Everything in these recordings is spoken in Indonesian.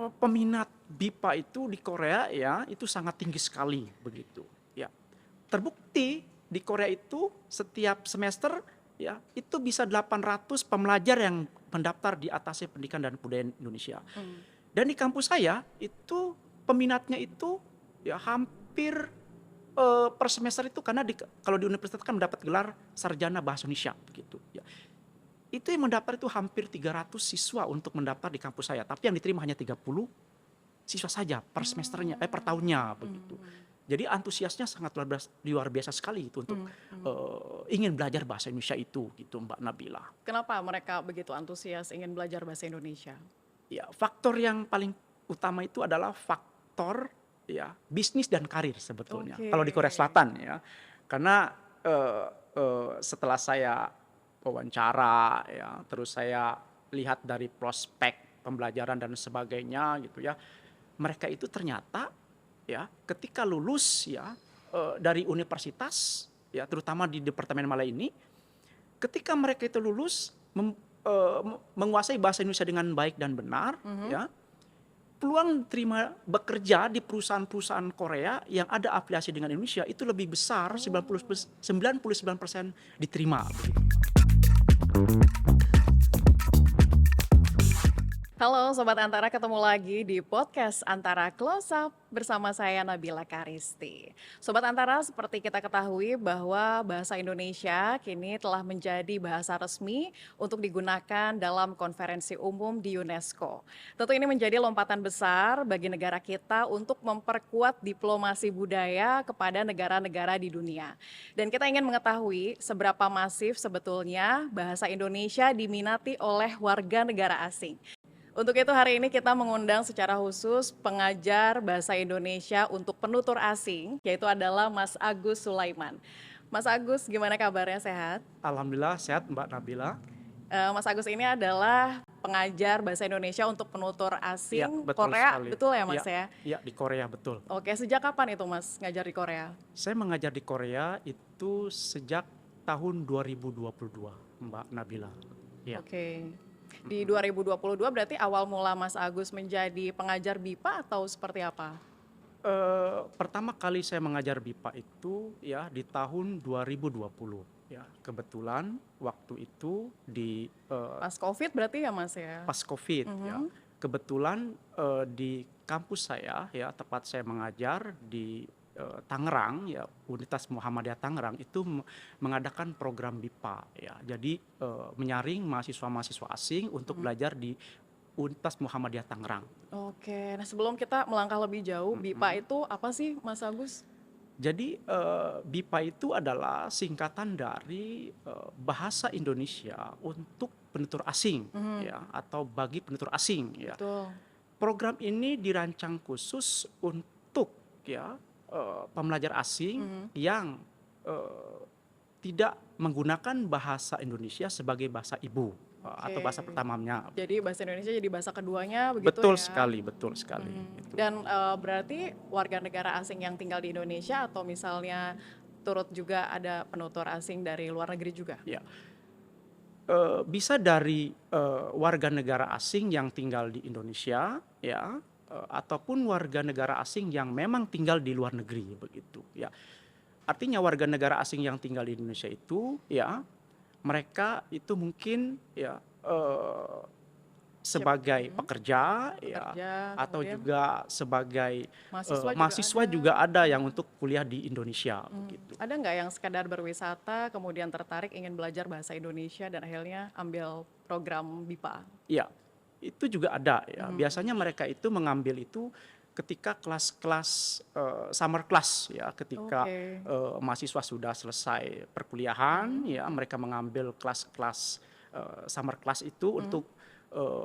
peminat BIPA itu di Korea ya itu sangat tinggi sekali begitu. Ya, terbukti di Korea itu setiap semester ya itu bisa 800 pembelajar yang mendaftar di Atase Pendidikan dan Kebudayaan Indonesia. Dan di kampus saya itu peminatnya itu ya hampir per semester itu karena kalau di universitas kan mendapat gelar sarjana bahasa Indonesia begitu ya. Itu yang mendaftar itu hampir 300 siswa untuk mendaftar di kampus saya, tapi yang diterima hanya 30 siswa saja per semesternya per tahunnya begitu. Jadi antusiasnya sangat luar biasa sekali itu untuk ingin belajar bahasa Indonesia itu gitu Mbak Nabila. Kenapa mereka begitu antusias ingin belajar bahasa Indonesia? Ya, faktor yang paling utama itu adalah faktor ya bisnis dan karir sebetulnya. Kalau di Korea Selatan ya, karena setelah saya wawancara ya, terus saya lihat dari prospek pembelajaran dan sebagainya gitu ya, mereka itu ternyata ya ketika lulus ya dari universitas ya terutama di Departemen Malay ini, ketika mereka itu lulus menguasai bahasa Indonesia dengan baik dan benar ya, peluang terima bekerja di perusahaan-perusahaan Korea yang ada afiliasi dengan Indonesia itu lebih besar, 99% diterima. Halo Sobat Antara, ketemu lagi di podcast Antara Close Up bersama saya Nabila Karisti. Sobat Antara, seperti kita ketahui bahwa bahasa Indonesia kini telah menjadi bahasa resmi untuk digunakan dalam konferensi umum di UNESCO. Tentu ini menjadi lompatan besar bagi negara kita untuk memperkuat diplomasi budaya kepada negara-negara di dunia. Dan kita ingin mengetahui seberapa masif sebetulnya bahasa Indonesia diminati oleh warga negara asing. Untuk itu hari ini kita mengundang secara khusus pengajar bahasa Indonesia untuk penutur asing, yaitu adalah Mas Agus Sulaiman. Mas Agus, gimana kabarnya, sehat? Alhamdulillah sehat Mbak Nabila. Mas Agus ini adalah pengajar bahasa Indonesia untuk penutur asing Ya, betul Korea, sekali. betul ya Mas ya? Ya, di Korea betul. Oke, sejak kapan itu Mas ngajar di Korea? Saya mengajar di Korea itu sejak tahun 2022 Mbak Nabila. Ya. Oke. Di 2022 berarti awal mula Mas Agus menjadi pengajar BIPA atau seperti apa? Pertama kali saya mengajar BIPA itu ya di tahun 2020 ya. Kebetulan waktu itu di Pas COVID berarti ya Mas ya? pas COVID ya. Kebetulan di kampus saya ya, tempat saya mengajar di Tangerang ya, Universitas Muhammadiyah Tangerang itu mengadakan program BIPA ya. Jadi menyaring mahasiswa-mahasiswa asing untuk belajar di Universitas Muhammadiyah Tangerang. Oke, nah sebelum kita melangkah lebih jauh, BIPA itu apa sih Mas Agus? Jadi BIPA itu adalah singkatan dari bahasa Indonesia untuk penutur asing ya, atau bagi penutur asing ya. Betul. Program ini dirancang khusus untuk ya pembelajar asing yang tidak menggunakan bahasa Indonesia sebagai bahasa ibu atau bahasa pertamanya. Jadi bahasa Indonesia jadi bahasa keduanya begitu Betul ya? sekali, betul sekali. Gitu. Dan berarti warga negara asing yang tinggal di Indonesia atau misalnya turut juga ada penutur asing dari luar negeri juga? Ya. Bisa dari warga negara asing yang tinggal di Indonesia ya, ataupun warga negara asing yang memang tinggal di luar negeri begitu ya. Artinya warga negara asing yang tinggal di Indonesia itu ya, mereka itu mungkin ya sebagai pekerja ya, atau kemudian juga sebagai mahasiswa juga ada yang untuk kuliah di Indonesia begitu. ada nggak yang sekadar berwisata kemudian tertarik ingin belajar bahasa Indonesia dan akhirnya ambil program BIPA? Iya, itu juga ada ya. Biasanya mereka itu mengambil itu ketika kelas-kelas summer class ya, ketika mahasiswa sudah selesai perkuliahan ya, mereka mengambil kelas-kelas summer class itu untuk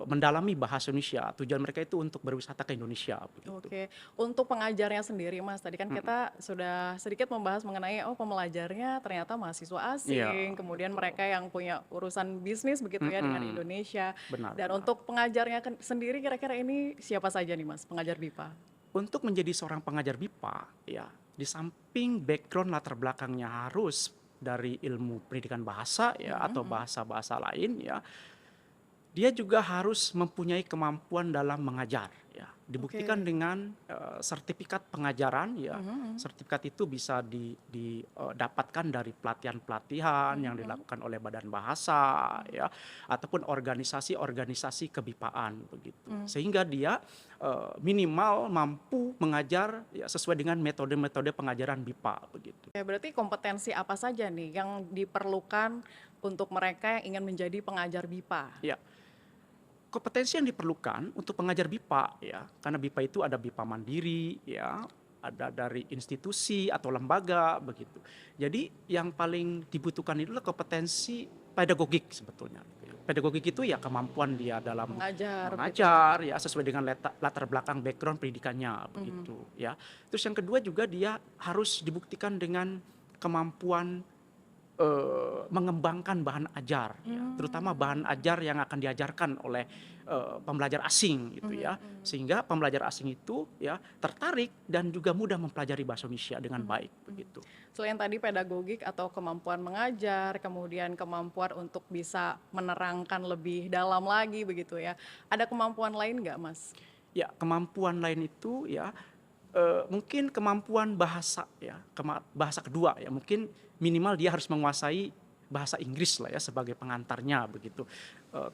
mendalami bahasa Indonesia. Tujuan mereka itu untuk berwisata ke Indonesia begitu. Oke, untuk pengajarnya sendiri Mas, tadi kan kita sudah sedikit membahas mengenai pembelajarnya ternyata mahasiswa asing, kemudian mereka yang punya urusan bisnis begitu ya dengan Indonesia. Benar. Dan untuk pengajarnya sendiri kira-kira ini siapa saja nih Mas, pengajar BIPA? Untuk menjadi seorang pengajar BIPA ya, di samping background latar belakangnya harus dari ilmu pendidikan bahasa ya, atau bahasa-bahasa lain ya, Dia juga harus mempunyai kemampuan dalam mengajar ya. Dibuktikan Oke. dengan sertifikat pengajaran ya. Mhm mhm. Sertifikat itu bisa didapatkan dari pelatihan-pelatihan Mhm yang mhm. dilakukan oleh Badan Bahasa Mhm. ya, ataupun organisasi-organisasi kebipaan begitu. Mmm. Sehingga dia minimal mampu mengajar ya sesuai dengan metode-metode pengajaran BIPA begitu. Oke, berarti kompetensi apa saja nih yang diperlukan untuk mereka yang ingin menjadi pengajar BIPA? Ya. Kompetensi yang diperlukan untuk pengajar BIPA ya, karena BIPA itu ada BIPA mandiri ya, ada dari institusi atau lembaga begitu. Jadi yang paling dibutuhkan itulah kompetensi pedagogik sebetulnya. Pedagogik itu ya kemampuan dia dalam Mengajar begitu ya? mengajar ya sesuai dengan latar belakang background pendidikannya Mhm. begitu ya. Terus yang kedua juga dia harus dibuktikan dengan kemampuan mengembangkan bahan ajar ya, terutama bahan Mmm. ajar yang akan diajarkan oleh pembelajar asing gitu Mhm ya. mhm. Sehingga pembelajar asing itu ya tertarik dan juga mudah mempelajari bahasa Indonesia dengan Mhm baik mhm. begitu. Selain tadi pedagogik atau kemampuan mengajar, kemudian kemampuan untuk bisa menerangkan lebih dalam lagi begitu ya, ada kemampuan lain nggak, Mas? Ya, kemampuan lain itu ya mungkin kemampuan bahasa ya, bahasa kedua ya, mungkin minimal dia harus menguasai bahasa Inggris lah ya sebagai pengantarnya begitu.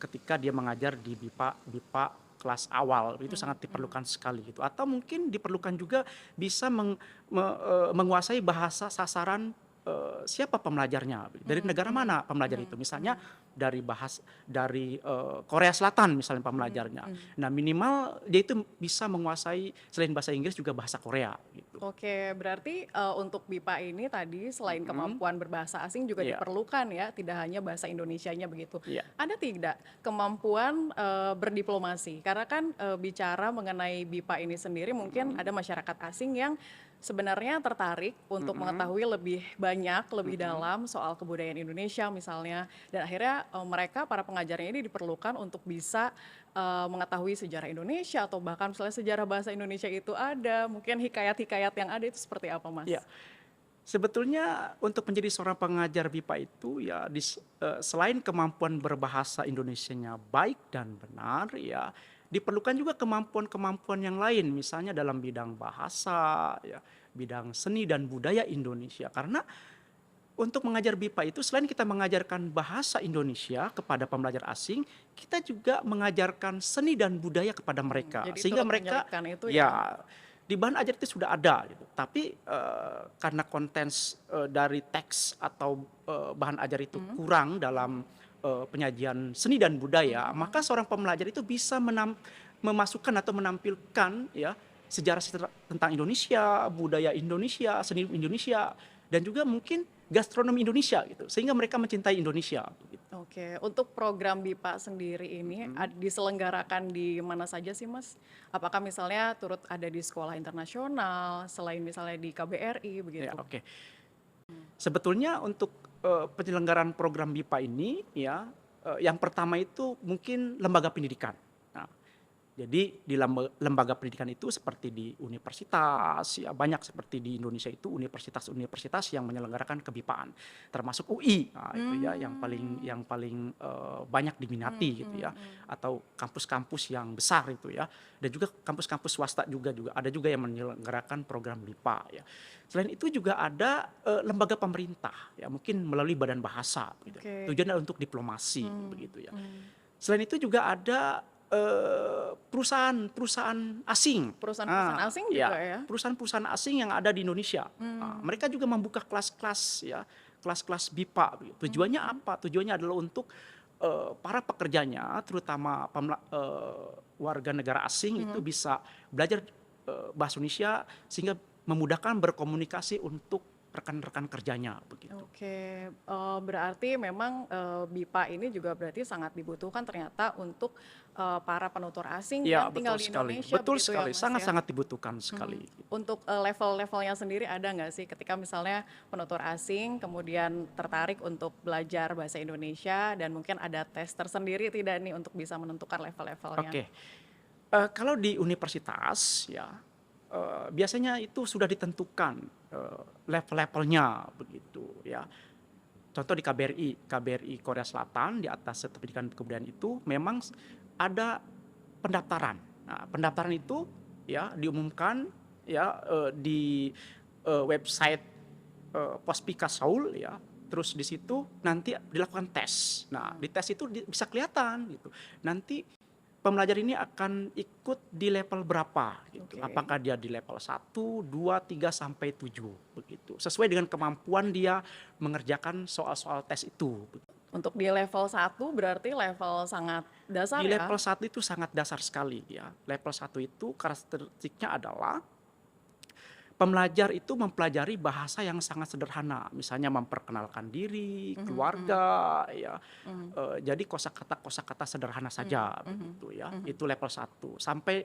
Ketika dia mengajar di BIPA kelas awal, itu Mhm sangat mhm. diperlukan sekali gitu. Atau mungkin diperlukan juga bisa menguasai bahasa sasaran, siapa pembelajarnya, dari Mmm, negara mhm mana pembelajar itu. mhm Misalnya mhm. dari Korea Selatan misalnya Mhm pembelajarnya. mhm. Nah, minimal dia itu bisa menguasai selain bahasa Inggris juga bahasa Korea gitu. Oke, berarti, untuk BIPA ini tadi selain Mhm, kemampuan berbahasa asing juga iya, diperlukan ya, tidak hanya bahasa Indonesianya begitu. iya, Ada tidak kemampuan, berdiplomasi? Karena kan, bicara mengenai BIPA ini sendiri mungkin mhm, ada masyarakat asing yang sebenarnya tertarik untuk mhm, mengetahui lebih banyak, lebih mhm, dalam soal kebudayaan Indonesia misalnya, dan akhirnya, mereka para pengajarnya ini diperlukan untuk bisa mengetahui sejarah Indonesia atau bahkan misalnya sejarah bahasa Indonesia itu ada, mungkin hikayat-hikayat yang ada itu seperti apa, iya. Mas? Sebetulnya untuk menjadi seorang pengajar BIPA itu ya selain kemampuan berbahasa Indonesianya baik dan benar ya, diperlukan juga kemampuan-kemampuan yang lain misalnya dalam bidang bahasa ya, bidang seni dan budaya Indonesia. Karena untuk mengajar BIPA itu selain kita mengajarkan bahasa Indonesia kepada pembelajar asing, kita juga mengajarkan seni dan budaya kepada mereka. Jadi Sehingga turut mereka menyelipkan itu ya? ya di bahan ajar itu sudah ada gitu. Tapi karena konten dari teks atau bahan ajar itu Mhm, kurang dalam penyajian seni dan mhm budaya, mhm. maka seorang pembelajar itu bisa memasukkan atau menampilkan ya sejarah tentang Indonesia, budaya Indonesia, seni Indonesia, dan juga mungkin gastronomi Indonesia gitu, sehingga mereka mencintai Indonesia begitu. Oke, untuk program BIPA sendiri ini Mhm. diselenggarakan di mana saja sih, Mas? Apakah misalnya turut ada di sekolah internasional, selain misalnya di KBRI Ya, begitu? oke. Sebetulnya untuk penyelenggaraan program BIPA ini ya, yang pertama itu mungkin lembaga pendidikan. Nah, jadi di lembaga pendidikan itu seperti di universitas, ya banyak seperti di Indonesia itu universitas-universitas yang menyelenggarakan kebipaan, termasuk UI, nah itu ya Mmm, yang paling banyak mhm diminati gitu ya, mhm atau kampus-kampus yang besar itu ya, dan juga kampus-kampus swasta juga ada juga yang menyelenggarakan program BIPA ya. Selain itu juga ada lembaga pemerintah ya, mungkin melalui Badan Bahasa gitu. oke, Tujuannya untuk diplomasi mmm, begitu ya. mmm. Selain itu juga ada perusahaan-perusahaan asing. Perusahaan-perusahaan Ah, asing juga ya, ya? perusahaan-perusahaan asing yang ada di Indonesia. Mmm, Mereka juga membuka kelas-kelas ya, kelas-kelas BIPA begitu. mhm Tujuannya mhm. apa? Tujuannya adalah untuk para pekerjanya, terutama warga negara asing itu Mhm. bisa belajar bahasa Indonesia sehingga memudahkan berkomunikasi untuk rekan-rekan kerjanya begitu. Oke, berarti memang, BIPA ini juga berarti sangat dibutuhkan ternyata untuk, para penutur asing Ya, yang tinggal di Indonesia betul begitu ya, sekali, Mas, ya? sangat-sangat dibutuhkan Mhm. sekali. Untuk, level-levelnya sendiri ada nggak sih ketika misalnya penutur asing kemudian tertarik untuk belajar bahasa Indonesia dan mungkin ada tes tersendiri tidak nih untuk bisa menentukan level-levelnya? Oke, kalau di universitas ya, biasanya itu sudah ditentukan level-levelnya begitu ya. contoh di KBRI Korea Selatan, di atas pendidikan kebudayaan itu memang ada pendaftaran. Nah, pendaftaran itu ya diumumkan ya di website Pospika Seoul ya. Terus di situ nanti dilakukan tes. Nah, di tes itu bisa kelihatan gitu. Nanti pembelajar ini akan ikut di level berapa gitu. Oke. Apakah dia di level 1, 2, 3 sampai 7 begitu. Sesuai dengan kemampuan dia mengerjakan soal-soal tes itu. Untuk di level 1 berarti level sangat dasar Di ya? level 1 itu sangat dasar sekali ya. Level 1 itu karakteristiknya adalah pembelajar itu mempelajari bahasa yang sangat sederhana, misalnya memperkenalkan diri, Mhm, mhm, keluarga, ya. mhm, Jadi kosakata-kosakata sederhana saja mhm, begitu ya. mhm, Itu level 1. Sampai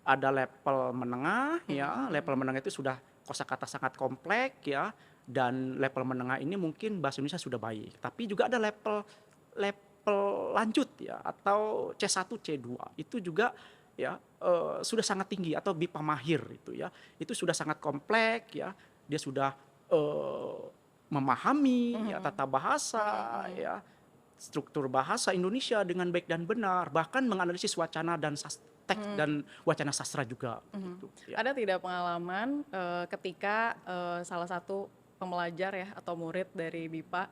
ada level menengah ya, mhm, level menengah itu sudah kosakata sangat kompleks ya, dan level menengah ini mungkin bahasa Indonesia sudah baik. Tapi juga ada level level lanjut ya, atau C1, C2. Itu juga ya sudah sangat tinggi, atau BIPA mahir itu ya. Itu sudah sangat kompleks ya. Dia sudah eh, memahami ya mhm, tata bahasa mhm, mhm. ya, struktur bahasa Indonesia dengan baik dan benar, bahkan menganalisis wacana dan teks Mhm, dan wacana sastra juga mhm. gitu ya. Ada tidak pengalaman, ketika, salah satu pembelajar ya atau murid dari BIPA,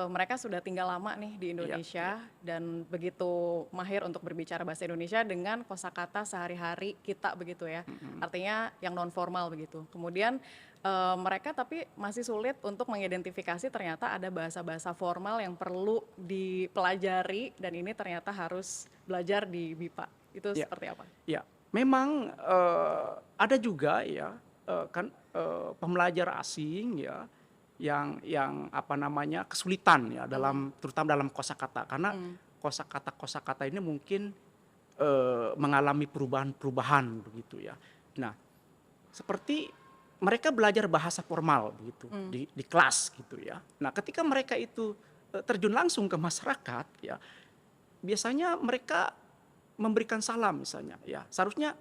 mereka sudah tinggal lama nih di Iya, iya. Indonesia dan begitu mahir untuk berbicara bahasa Indonesia dengan kosakata sehari-hari kita begitu ya, Mhm. artinya yang non formal begitu. Kemudian, mereka tapi masih sulit untuk mengidentifikasi ternyata ada bahasa-bahasa formal yang perlu dipelajari dan ini ternyata harus belajar di BIPA. Itu Iya, seperti apa? iya. Memang ada juga ya kan pembelajar asing ya yang apa namanya kesulitan ya Mhm, dalam, terutama dalam kosakata, karena mhm. kosakata-kosakata ini mungkin mengalami perubahan-perubahan begitu ya. Nah, seperti mereka belajar bahasa formal begitu Mmm, di kelas gitu ya. Nah, ketika mereka itu terjun langsung ke masyarakat ya, biasanya mereka memberikan salam misalnya ya. Seharusnya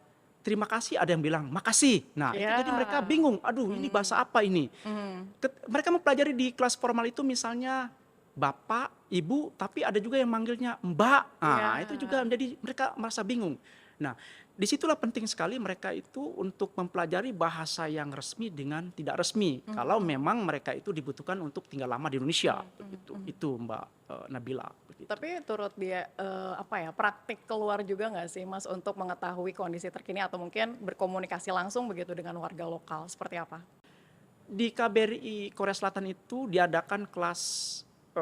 terima kasih, ada yang bilang makasih. Nah, itu iya, jadi mereka bingung, aduh ini bahasa mhm, apa ini? mhm, Mereka mempelajari di kelas formal itu misalnya bapak, ibu, tapi ada juga yang manggilnya mbak. iya, Nah, itu juga menjadi mereka merasa bingung. Nah, disitulah penting sekali mereka itu untuk mempelajari bahasa yang resmi dengan tidak resmi. Kalau mhm, memang mereka itu dibutuhkan untuk tinggal lama di Indonesia, mhm, mhm, begitu. mhm. Itu Mbak Nabila, begitu. Tapi turut dia, apa ya, praktik keluar juga nggak sih Mas untuk mengetahui kondisi terkini atau mungkin berkomunikasi langsung begitu dengan warga lokal, seperti apa? Di KBRI Korea Selatan itu diadakan kelas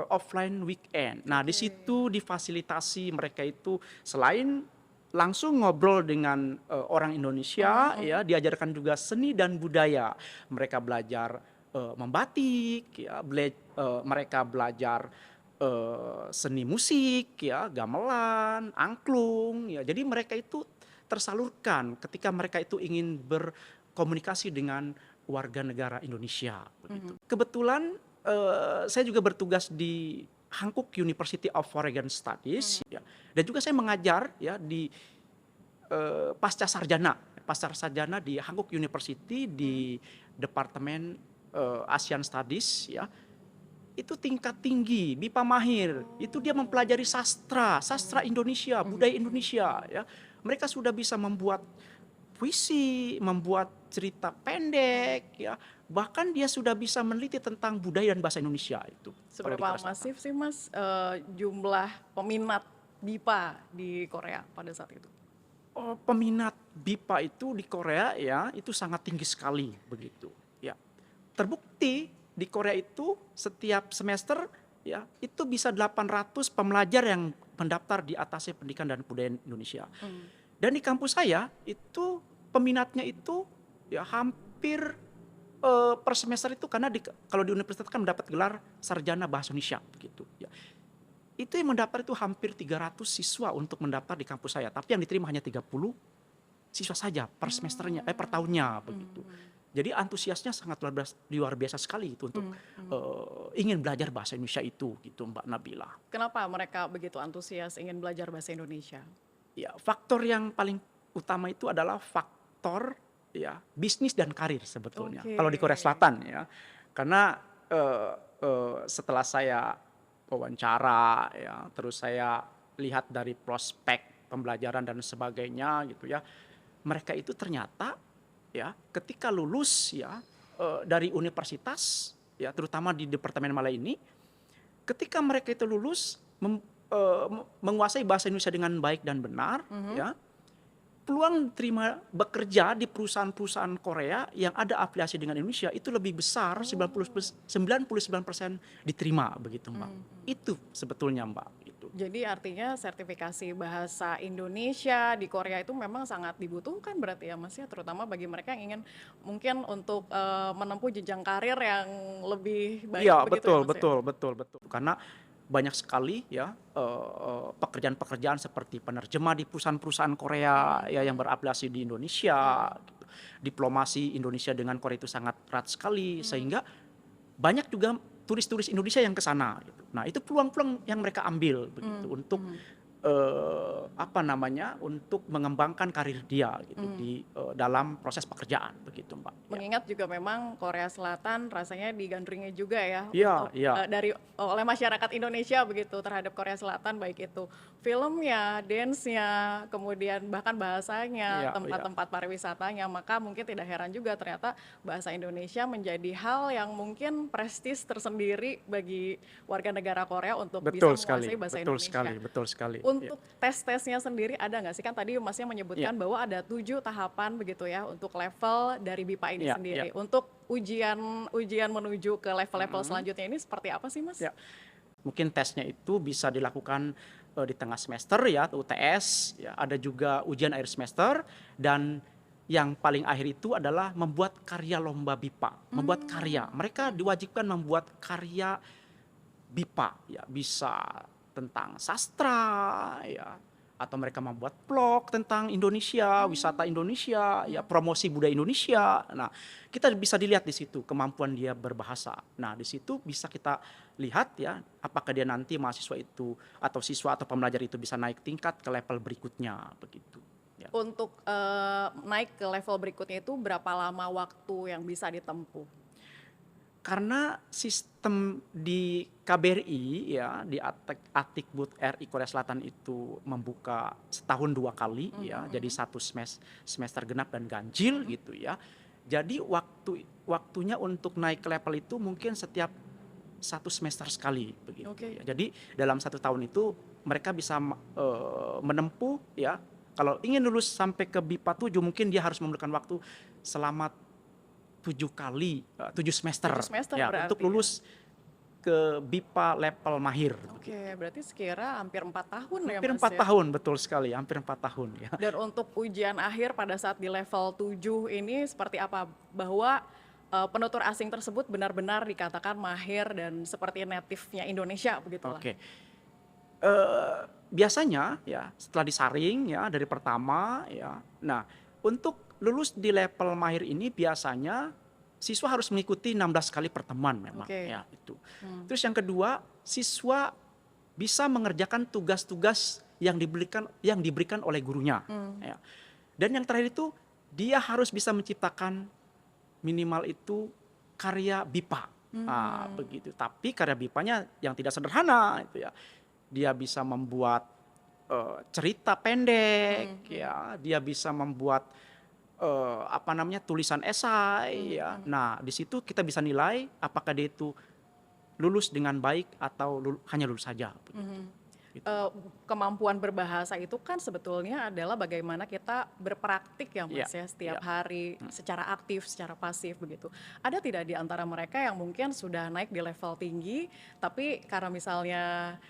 offline weekend. Nah, di Oke, situ difasilitasi mereka itu selain langsung ngobrol dengan orang mhm, Indonesia mhm, ya, diajarkan juga seni dan budaya. Mereka belajar membatik ya, mereka belajar seni musik ya, gamelan, angklung ya. Jadi mereka itu tersalurkan ketika mereka itu ingin berkomunikasi dengan warga negara Indonesia begitu. mhm, Kebetulan saya juga bertugas di Hankook University of Foreign mhm, Studies ya, dan juga saya mengajar ya di pasca sarjana di Hankook University mhm. di Departemen Asian Studies ya. Itu tingkat tinggi, BIPA mahir, itu dia Oh, mempelajari sastra, sastra mhm, Indonesia, mhm, budaya mhm, Indonesia mhm, ya. Mereka sudah bisa membuat puisi, membuat cerita mhm. pendek ya. Bahkan dia sudah bisa meneliti tentang budaya dan bahasa Indonesia itu kalau di Seberapa Korea Selatan. masif sih Mas, jumlah peminat BIPA di Korea pada saat itu? Oh, peminat BIPA itu di Korea ya, itu sangat tinggi sekali begitu ya. Terbukti di Korea itu setiap semester ya, itu bisa 800 pembelajar yang mendaftar di Atasnya Pendidikan dan Kebudayaan Indonesia. Mmm, Dan di kampus saya itu peminatnya itu ya hampir per semester itu, karena kalau di universitas kan mendapat gelar sarjana bahasa Indonesia begitu ya. Itu yang mendaftar itu hampir 300 siswa untuk mendaftar di kampus saya, tapi yang diterima hanya 30 siswa saja per semesternya, per tahunnya begitu. mhm, Jadi antusiasnya sangat luar biasa sekali itu untuk mhm, mhm. ingin belajar bahasa Indonesia itu gitu Mbak Nabila. Kenapa mereka begitu antusias ingin belajar bahasa Indonesia? Ya, faktor yang paling utama itu adalah faktor ya bisnis dan karir sebetulnya. Oke. Kalau di Korea Selatan ya. Karena setelah saya wawancara ya, terus saya lihat dari prospek pembelajaran dan sebagainya gitu ya, mereka itu ternyata ya ketika lulus ya dari universitas ya, terutama di Departemen Malay ini, ketika mereka itu lulus menguasai bahasa Indonesia dengan baik dan benar ya, peluang terima bekerja di perusahaan-perusahaan Korea yang ada afiliasi dengan Indonesia itu lebih besar, 99% diterima begitu Mbak. Itu sebetulnya Mbak itu. Jadi artinya sertifikasi bahasa Indonesia di Korea itu memang sangat dibutuhkan berarti ya Mas ya, terutama bagi mereka yang ingin mungkin untuk menempuh jenjang karir yang lebih baik Iya begitu ya betul Mas ya? betul betul betul. Karena banyak sekali ya pekerjaan-pekerjaan seperti penerjemah di perusahaan-perusahaan Korea ya yang berafiliasi di Indonesia gitu. Diplomasi Indonesia dengan Korea itu sangat erat sekali sehingga banyak juga turis-turis Indonesia yang ke sana gitu. Nah, itu peluang-peluang yang mereka ambil begitu untuk untuk mengembangkan karir dia gitu di dalam proses pekerjaan begitu, Mbak. Ya. Mengingat juga memang Korea Selatan rasanya digandrungi juga ya Iya, untuk iya. oleh masyarakat Indonesia begitu terhadap Korea Selatan, baik itu filmnya, dance-nya, kemudian bahkan bahasanya, Iya, iya. tempat-tempat pariwisatanya. Maka mungkin tidak heran juga ternyata bahasa Indonesia menjadi hal yang mungkin prestis tersendiri bagi warga negara Korea untuk bisa Betul sekali, menguasai bahasa betul Indonesia. sekali, betul sekali. Ya. Untuk tes-tesnya sendiri ada nggak sih? Kan tadi Masnya menyebutkan bahwa ada 7 tahapan begitu ya untuk level dari BIPA ini Ya, sendiri. ya. Untuk ujian menuju ke level-level selanjutnya ini seperti apa sih Mas? Ya. Mungkin tesnya itu bisa dilakukan di tengah semester ya, UTS, ya, ada juga ujian akhir semester, dan yang paling akhir itu adalah membuat karya lomba BIPA, membuat karya. Mereka diwajibkan membuat karya BIPA, ya, bisa tentang sastra, ya, atau mereka membuat blog tentang Indonesia, wisata Indonesia, ya, promosi budaya Indonesia. Nah, kita bisa dilihat di situ kemampuan dia berbahasa. Nah, di situ bisa kita lihat ya, apakah dia nanti mahasiswa itu atau siswa atau pembelajar itu bisa naik tingkat ke level berikutnya begitu. Ya. Untuk naik ke level berikutnya itu berapa lama waktu yang bisa ditempuh? Karena sistem di KBRI ya, di Atikbud RI Korea Selatan itu membuka setahun 2 kali ya, jadi satu semester genap dan ganjil gitu ya. Jadi waktunya untuk naik ke level itu mungkin setiap 1 semester sekali begitu ya. Jadi dalam 1 tahun itu mereka bisa menempuh ya, kalau ingin lulus sampai ke BIPA 7 mungkin dia harus memerlukan waktu selama 7 semester, 7 semester ya, berarti untuk lulus ke BIPA level mahir. Oke, berarti sekira hampir 4 tahun ya Hampir Mas 4 ya? tahun, betul sekali, hampir 4 tahun ya. Dan untuk ujian akhir pada saat di level 7 ini seperti apa? Bahwa penutur asing tersebut benar-benar dikatakan mahir dan seperti native-nya Indonesia begitulah. Oke. Biasanya ya setelah disaring ya dari pertama ya. Nah, untuk lulus di level mahir ini biasanya siswa harus mengikuti 16 kali pertemuan memang ya itu. Terus yang kedua, siswa bisa mengerjakan tugas-tugas yang diberikan oleh gurunya ya. Dan yang terakhir itu dia harus bisa menciptakan minimal itu karya BIPA. Begitu. Tapi karya BIPA-nya yang tidak sederhana itu ya. Dia bisa membuat cerita pendek ya, dia bisa membuat tulisan esai ya. Nah, di situ kita bisa nilai apakah dia itu lulus dengan baik atau hanya lulus saja. Gitu. Kemampuan berbahasa itu kan sebetulnya adalah bagaimana kita berpraktik ya Mas ya setiap hari secara aktif, secara pasif begitu. Ada tidak di antara mereka yang mungkin sudah naik di level tinggi tapi karena misalnya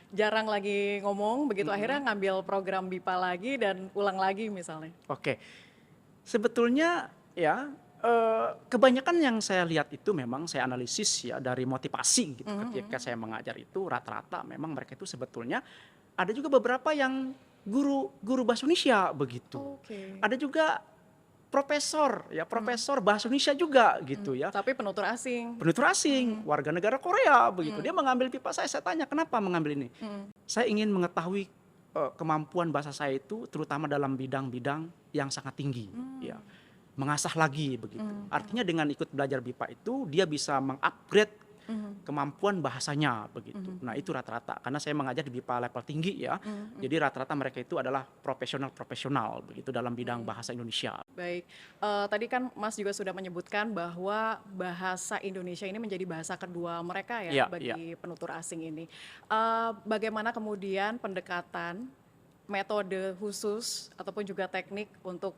jarang lagi ngomong begitu akhirnya ngambil program BIPA lagi dan ulang lagi misalnya? Oke. Sebetulnya ya kebanyakan yang saya lihat itu memang saya analisis ya dari motivasi gitu. Ketika saya mengajar itu rata-rata memang mereka itu sebetulnya ada juga beberapa yang guru bahasa Indonesia begitu. Ada juga profesor bahasa Indonesia juga gitu ya. Tapi penutur asing. Penutur asing, warga negara Korea begitu. Dia mengambil BIPA saya tanya kenapa mengambil ini? Saya ingin mengetahui kemampuan bahasa saya itu terutama dalam bidang-bidang yang sangat tinggi ya. Mengasah lagi begitu. Artinya dengan ikut belajar BIPA itu dia bisa mengupgrade kemampuan bahasanya begitu. Nah itu rata-rata karena saya mengajar di BIPA level tinggi ya. Jadi rata-rata mereka itu adalah profesional begitu dalam bidang bahasa Indonesia. Baik, tadi kan Mas juga sudah menyebutkan bahwa bahasa Indonesia ini menjadi bahasa kedua mereka ya Iya, iya. bagi penutur asing ini. Bagaimana kemudian pendekatan, metode khusus ataupun juga teknik untuk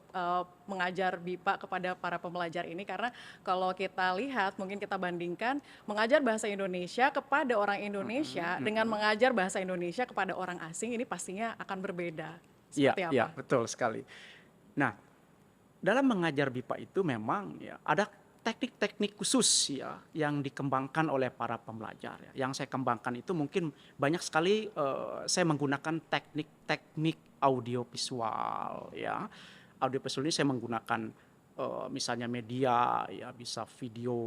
mengajar BIPA kepada para pembelajar ini? Karena kalau kita lihat, mungkin kita bandingkan mengajar bahasa Indonesia kepada orang Indonesia dengan mengajar bahasa Indonesia kepada orang asing ini pastinya akan berbeda. Iya, Seperti iya, apa? betul sekali. Nah, dalam mengajar BIPA itu memang ya ada teknik-teknik khusus ya yang dikembangkan oleh para pembelajar ya. Yang saya kembangkan itu mungkin banyak sekali saya menggunakan teknik-teknik audiovisual ya. Audiovisual ini saya menggunakan misalnya media ya, bisa video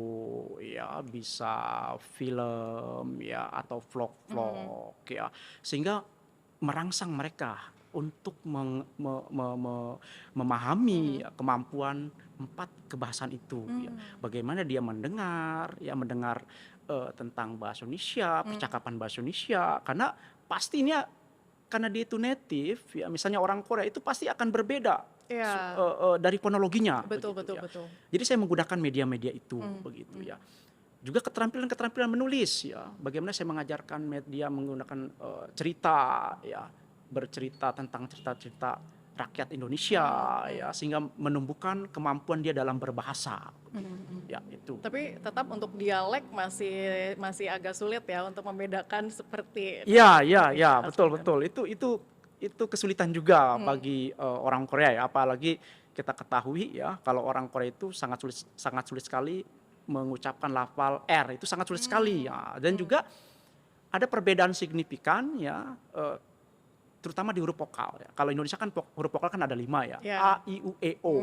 ya, bisa film ya atau vlog-vlog ya. Sehingga merangsang mereka untuk memahami ya, kemampuan 4 kebahasaan itu ya. Bagaimana dia mendengar tentang bahasa Indonesia, percakapan bahasa Indonesia karena pastinya karena dia itu native ya, misalnya orang Korea itu pasti akan berbeda Iya, dari fonologinya betul begitu betul ya. betul. Jadi saya menggunakan media-media itu begitu ya. Juga keterampilan-keterampilan menulis ya. Bagaimana saya mengajarkan media menggunakan cerita ya, bercerita tentang cerita-cerita rakyat Indonesia ya, sehingga menumbuhkan kemampuan dia dalam berbahasa begitu. Ya, itu. Tapi tetap untuk dialek masih masih agak sulit ya untuk membedakan seperti Ya, tadi ya, Indonesia ya, asli betul, dan betul. Itu kesulitan juga bagi orang Korea ya, apalagi kita ketahui ya, kalau orang Korea itu sangat sulit sekali mengucapkan lafal R, itu sangat sulit sekali ya. Dan juga ada perbedaan signifikan ya, terutama di huruf vokal ya. Kalau Indonesia kan huruf vokal kan ada 5 ya, ya. A, I, U, E, O.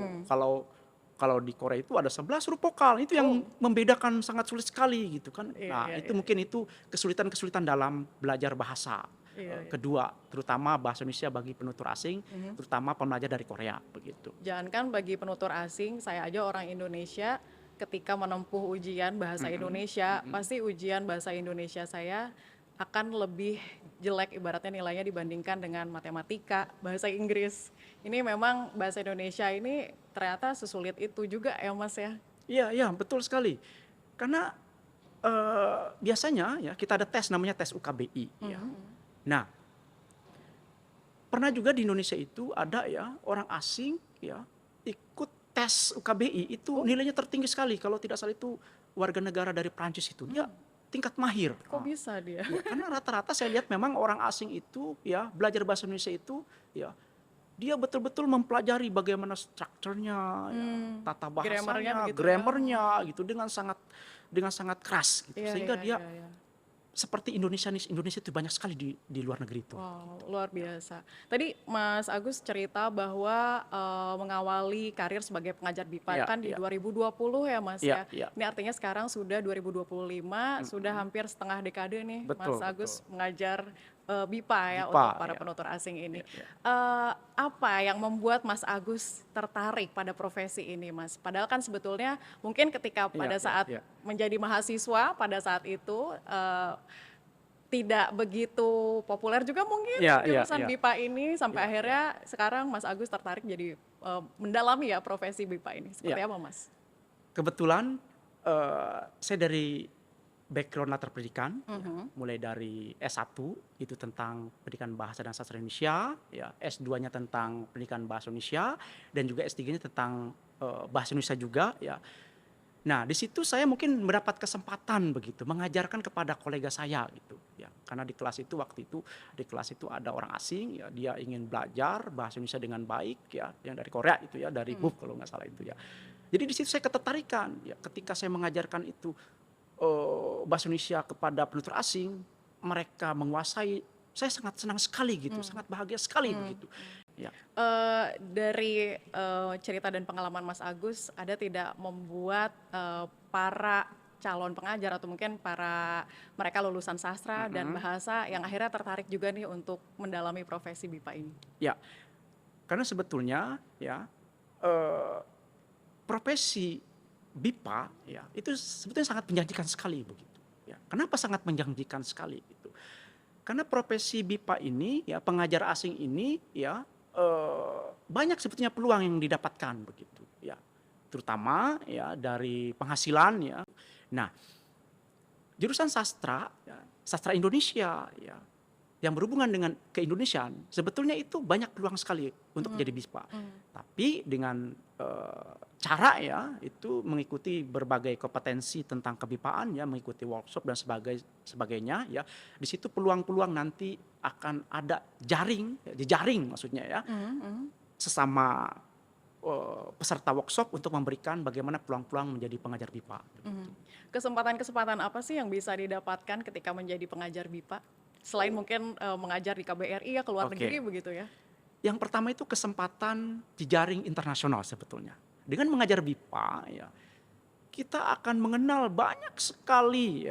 Kalau di Korea itu ada 11 huruf vokal, itu yang Oh, membedakan sangat sulit sekali gitu kan. iya Nah iya itu iya mungkin itu kesulitan-kesulitan dalam belajar bahasa. iya. Iya. Kedua, terutama bahasa Indonesia bagi penutur asing, terutama pembelajar dari Korea begitu. Jangankan bagi penutur asing, saya aja orang Indonesia ketika menempuh ujian bahasa Indonesia, pasti ujian bahasa Indonesia saya akan lebih jelek ibaratnya nilainya dibandingkan dengan matematika, bahasa Inggris. Ini memang bahasa Indonesia ini ternyata sesulit itu juga ya Mas ya. Iya, iya, betul sekali. Karena biasanya ya kita ada tes namanya tes UKBI ya. Nah, pernah juga di Indonesia itu ada ya orang asing ya ikut tes UKBI itu nilainya tertinggi sekali, kalau tidak salah itu warga negara dari Prancis itu dia tingkat mahir. Kok bisa dia? Ya, karena rata-rata saya lihat memang orang asing itu ya belajar bahasa Indonesia itu ya dia betul-betul mempelajari bagaimana strukturnya, ya, tata Grammarnya bahasanya, begitu ya? grammarnya gitu dengan sangat keras gitu. Iya Sehingga iya dia iya iya. seperti Indonesia itu banyak sekali di luar negeri itu. Wow, luar biasa. Tadi Mas Agus cerita bahwa mengawali karir sebagai pengajar BIPA Iya, kan di iya. 2020 ya Mas Iya, ya. iya. Ini artinya sekarang sudah 2025, sudah hampir setengah dekade nih Mas Betul, Agus betul. mengajar BIPA ya BIPA, untuk para ya. penutur asing ini. Iya, iya. Apa yang membuat Mas Agus tertarik pada profesi ini Mas? Padahal kan sebetulnya mungkin ketika Iya, pada iya, saat iya. menjadi mahasiswa pada saat itu tidak begitu populer juga mungkin Iya, iya, jurusan iya. BIPA ini sampai Iya, akhirnya sekarang Mas Agus tertarik jadi mendalami ya profesi BIPA ini. Seperti Iya. apa Mas? Kebetulan saya dari background latar pendidikan, ya, mulai dari S1 itu tentang pendidikan bahasa dan sastra Indonesia, ya, S2-nya tentang pendidikan bahasa Indonesia, dan juga S3-nya tentang bahasa Indonesia juga, ya. Nah, di situ saya mungkin mendapat kesempatan begitu mengajarkan kepada kolega saya gitu, ya. Karena di kelas itu waktu itu di kelas itu ada orang asing, ya, dia ingin belajar bahasa Indonesia dengan baik, ya, yang dari Korea itu ya, dari BUP kalau nggak salah itu ya. Jadi di situ saya ketertarikan, ya, ketika saya mengajarkan itu bahasa Indonesia kepada penutur asing, mereka menguasai, saya sangat senang sekali gitu, sangat bahagia sekali begitu. Ya. Dari cerita dan pengalaman Mas Agus, ada tidak membuat para calon pengajar atau mungkin para mereka lulusan sastra dan bahasa yang akhirnya tertarik juga nih untuk mendalami profesi BIPA ini? Ya, karena sebetulnya ya profesi BIPA ya itu sebetulnya sangat menjanjikan sekali begitu. Ya. Kenapa sangat menjanjikan sekali gitu? Karena profesi BIPA ini ya pengajar asing ini ya banyak sebetulnya peluang yang didapatkan begitu ya. Terutama ya dari penghasilan ya. Nah, jurusan sastra ya, sastra Indonesia ya yang berhubungan dengan keindonesiaan sebetulnya itu banyak peluang sekali untuk menjadi BIPA. Tapi dengan cara ya itu mengikuti berbagai kompetensi tentang kebipaan ya, mengikuti workshop dan sebagainya ya. Di situ peluang-peluang nanti akan ada jejaring maksudnya ya. Sesama peserta workshop untuk memberikan bagaimana peluang-peluang menjadi pengajar BIPA. Kesempatan-kesempatan apa sih yang bisa didapatkan ketika menjadi pengajar BIPA? Selain mungkin mengajar di KBRI ya, ke luar negeri begitu ya? Yang pertama itu kesempatan jejaring internasional sebetulnya. Dengan mengajar BIPA ya, kita akan mengenal banyak sekali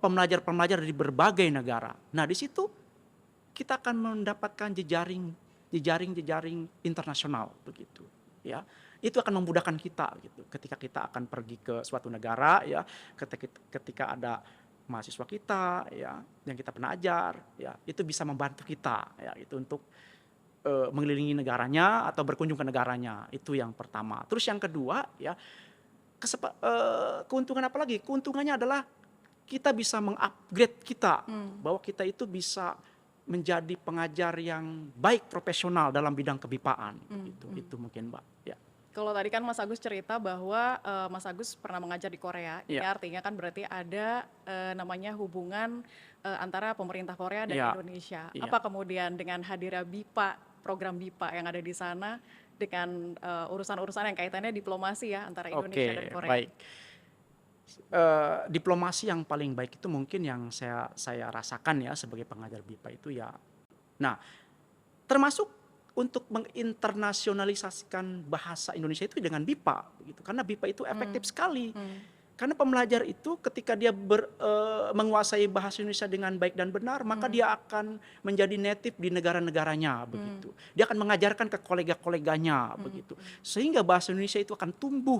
pembelajar-pembelajar dari berbagai negara. Nah, di situ kita akan mendapatkan jejaring internasional begitu ya. Itu akan memudahkan kita gitu ketika kita akan pergi ke suatu negara ya, ketika ada mahasiswa kita ya yang kita pernah ajar ya, itu bisa membantu kita ya itu untuk mengelilingi negaranya atau berkunjung ke negaranya. Itu yang pertama. Terus yang kedua ya, keuntungan apa lagi? Keuntungannya adalah kita bisa mengupgrade kita, bahwa kita itu bisa menjadi pengajar yang baik profesional dalam bidang kebipaan. Itu mungkin Mbak ya. Kalau tadi kan Mas Agus cerita bahwa Mas Agus pernah mengajar di Korea, ya artinya kan berarti ada namanya hubungan antara pemerintah Korea dan Indonesia. Apa kemudian dengan hadirnya BIPA, program BIPA yang ada di sana dengan urusan-urusan yang kaitannya diplomasi ya antara Indonesia dan Korea? Baik. Diplomasi yang paling baik itu mungkin yang saya rasakan ya sebagai pengajar BIPA itu ya. Nah, termasuk untuk menginternasionalisasikan bahasa Indonesia itu dengan BIPA begitu. Karena BIPA itu efektif sekali. Karena pembelajar itu ketika dia menguasai bahasa Indonesia dengan baik dan benar, maka dia akan menjadi native di negara-negaranya begitu. Dia akan mengajarkan ke kolega-koleganya begitu. Sehingga bahasa Indonesia itu akan tumbuh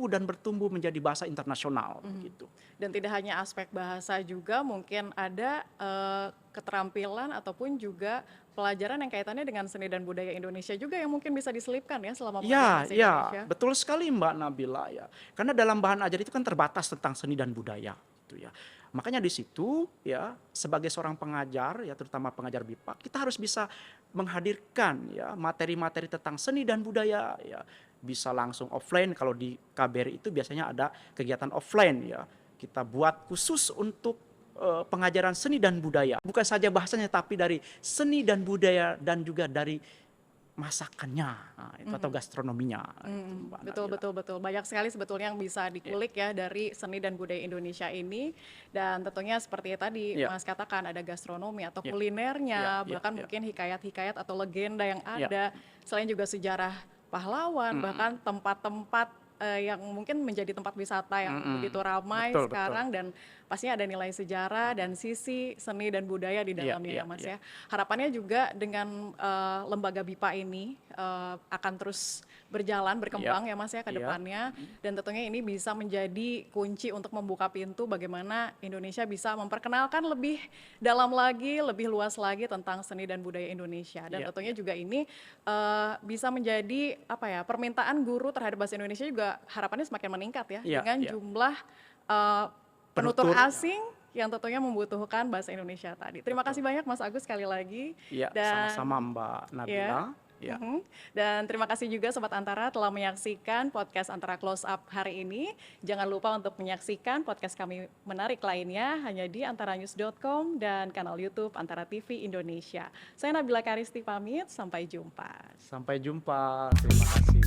dan bertumbuh menjadi bahasa internasional begitu. Dan tidak hanya aspek bahasa juga mungkin ada keterampilan ataupun juga pelajaran yang kaitannya dengan seni dan budaya Indonesia juga yang mungkin bisa diselipkan ya selama mengajar bahasa Indonesia. Betul sekali Mbak Nabila ya. Karena dalam bahan ajar itu kan terbatas tentang seni dan budaya gitu ya. Makanya di situ ya sebagai seorang pengajar ya terutama pengajar BIPA kita harus bisa menghadirkan ya materi-materi tentang seni dan budaya ya. Bisa langsung offline, kalau di KBRI itu biasanya ada kegiatan offline ya. Kita buat khusus untuk pengajaran seni dan budaya. Bukan saja bahasanya tapi dari seni dan budaya dan juga dari masakannya atau gastronominya. Betul. Banyak sekali sebetulnya yang bisa dikulik ya dari seni dan budaya Indonesia ini. Dan tentunya seperti tadi Mas katakan ada gastronomi atau kulinernya, bahkan mungkin hikayat-hikayat atau legenda yang ada. Selain juga sejarah pahlawan, bahkan tempat-tempat yang mungkin menjadi tempat wisata yang begitu ramai sekarang. Dan pastinya ada nilai sejarah dan sisi seni dan budaya di dalamnya ya Mas ya. Harapannya juga dengan lembaga BIPA ini akan terus berjalan, berkembang ya Mas ya ke depannya. Dan tentunya ini bisa menjadi kunci untuk membuka pintu bagaimana Indonesia bisa memperkenalkan lebih dalam lagi, lebih luas lagi tentang seni dan budaya Indonesia. Dan tentunya juga ini bisa menjadi permintaan guru terhadap bahasa Indonesia juga harapannya semakin meningkat ya, dengan jumlah penutur asing yang tentunya membutuhkan bahasa Indonesia tadi. Terima kasih banyak Mas Agus sekali lagi. Dan sama-sama Mbak Nabila. Dan terima kasih juga Sobat Antara telah menyaksikan podcast Antara Close Up hari ini. Jangan lupa untuk menyaksikan podcast kami menarik lainnya hanya di antaranews.com dan kanal YouTube Antara TV Indonesia. Saya Nabila Karisti pamit, sampai jumpa. Sampai jumpa, terima kasih.